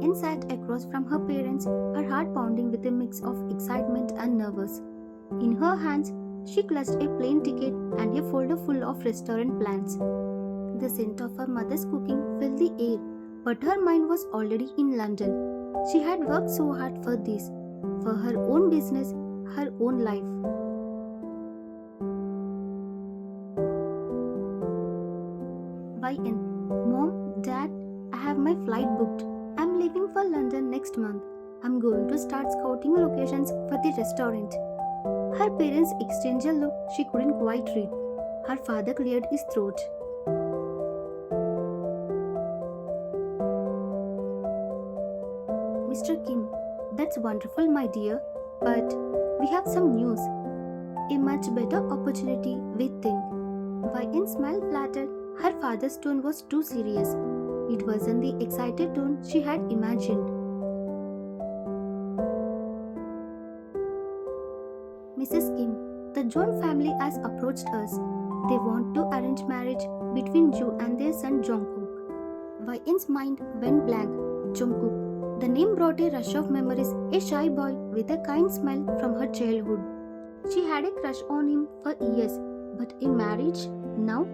In sat across from her parents, her heart pounding with a mix of excitement and nervous. In her hands, she clutched a plane ticket and a folder full of restaurant plans. The scent of her mother's cooking filled the air, but her mind was already in London. She had worked so hard for this, for her own business, her own life. YN. Mom, Dad, I have my flight booked. I'm leaving for London next month. I'm going to start scouting locations for the restaurant. Her parents exchanged a look she couldn't quite read. Her father cleared his throat. Mr. Kim, that's wonderful, my dear, but we have some news. A much better opportunity, we think. YN smiled flattered. Her father's tone was too serious. It wasn't the excited tone she had imagined. Mrs. Kim, the John family has approached us. They want to arrange marriage between you and their son Jungkook. YN's mind went blank. Jungkook. The name brought a rush of memories, a shy boy with a kind smile from her childhood. She had a crush on him for years, but a marriage? Now?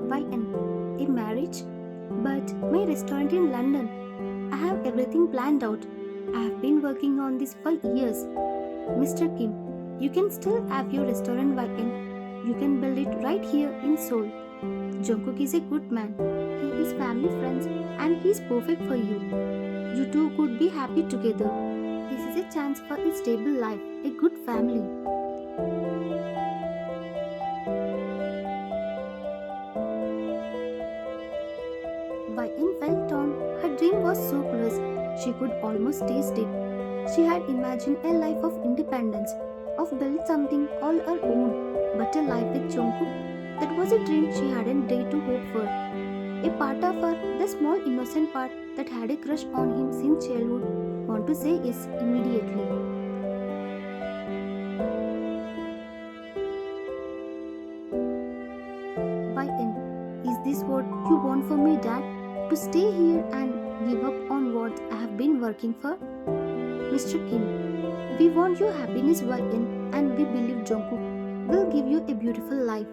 YN. A marriage? But my restaurant in London. I have everything planned out. I have been working on this for years. Mr. Kim, you can still have your restaurant YN. You can build it right here in Seoul. Jungkook is a good man. He is family friends and he is perfect for you. You two could be happy together. This is a chance for a stable life, a good family. YN felt torn. Her dream was so close, she could almost taste it. She had imagined a life of independence, of building something all her own, but a life with Jungkook, that was a dream she hadn't dared to hope for. A part of her, the small innocent part that had a crush on him since childhood, want to say yes immediately. YN. Is this what you want for me, Dad? To stay here and give up on what I have been working for? Mr. Kim, we want your happiness, YN, and we believe Jungkook will give you a beautiful life.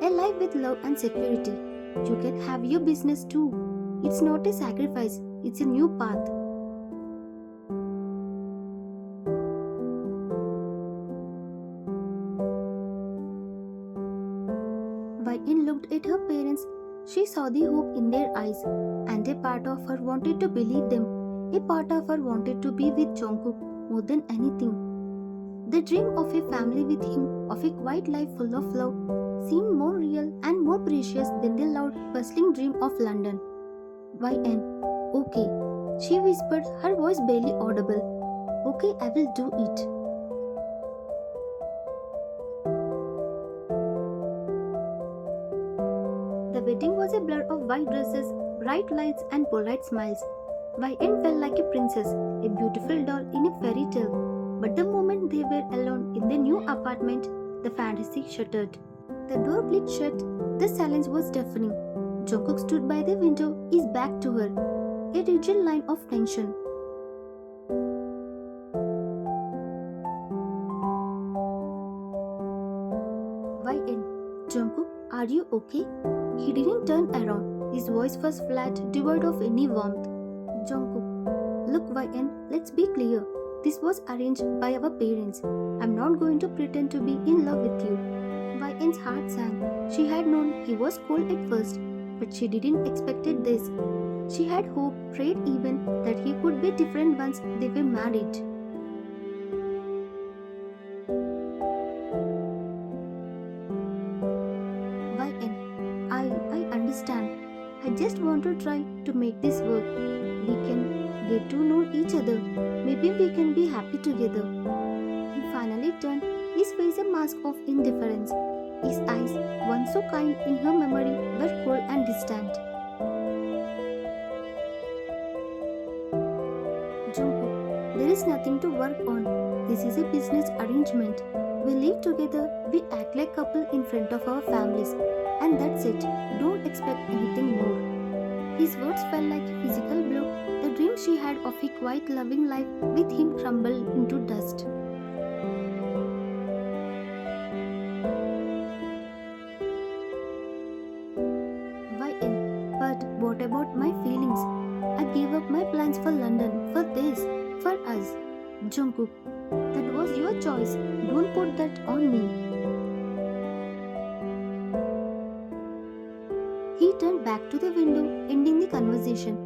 A life with love and security. You can have your business too. It's not a sacrifice, it's a new path. YN looked at her parents. She saw the hope in their eyes, and a part of her wanted to believe them. A part of her wanted to be with Jungkook more than anything. The dream of a family with him, of a quiet life full of love, seemed more real and more precious than the loud, bustling dream of London. YN. Okay, she whispered, her voice barely audible. Okay, I will do it. The wedding was a blur of white dresses, bright lights, and polite smiles. YN felt like a princess, a beautiful doll in a fairy tale. But the moment they were alone in their new apartment, the fantasy shuttered. The door clicked shut. The silence was deafening. Jungkook stood by the window, his back to her, a rigid line of tension. YN. Jungkook, are you okay? He didn't turn around. His voice was flat, devoid of any warmth. Jungkook. Look, YN, let's be clear. This was arranged by our parents. I'm not going to pretend to be in love with you. YN's heart sank. She had known he was cold at first, but she didn't expect this. She had hoped, prayed even, that he could be different once they were married. YN. I understand. I just want to try to make this work. We can get to know each other. Maybe we can be happy together. He finally turned, his face a mask of indifference. His eyes, once so kind in her memory, were cold and distant. Jungkook, there is nothing to work on. This is a business arrangement. We live together, we act like couple in front of our families, and And that's it. Don't expect anything more. His words felt like a physical blow. The dream she had of a quiet, loving life with him crumbled into dust. YN. But what about my feelings? I gave up my plans for London, for this, for us. Jungkook. That was your choice. Don't put that on me. He turned back to the window, ending the conversation.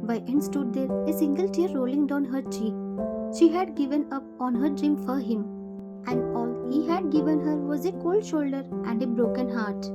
YN stood there, a single tear rolling down her cheek. She had given up on her dream for him, and all he had given her was a cold shoulder and a broken heart.